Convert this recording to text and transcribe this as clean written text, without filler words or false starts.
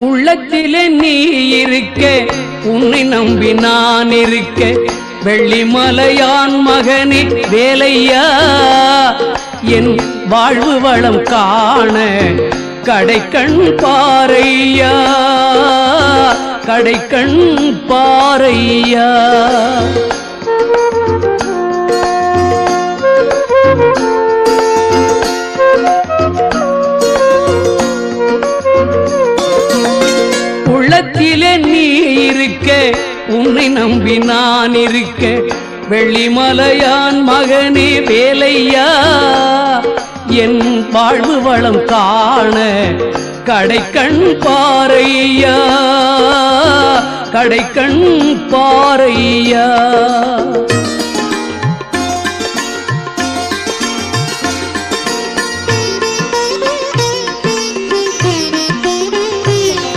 உள்ளத்திலே நீ இருக்க, உன்னை நம்பி நான் இருக்க, வெள்ளிமலையான் மகனே வேலையா, என் வாழ்வு வளம் காண கடைக்கண் பாரையா, கடைக்கண் பாரையா. உள்ளத்திலே நீ இருக்க, உன்னை நம்பி நான் இருக்க, வெள்ளிமலையான் மகனே வேலையா, என் வாழ்வு வளம் காண கடைக்கண் பாரையா, கடைக்கண் பாரையா.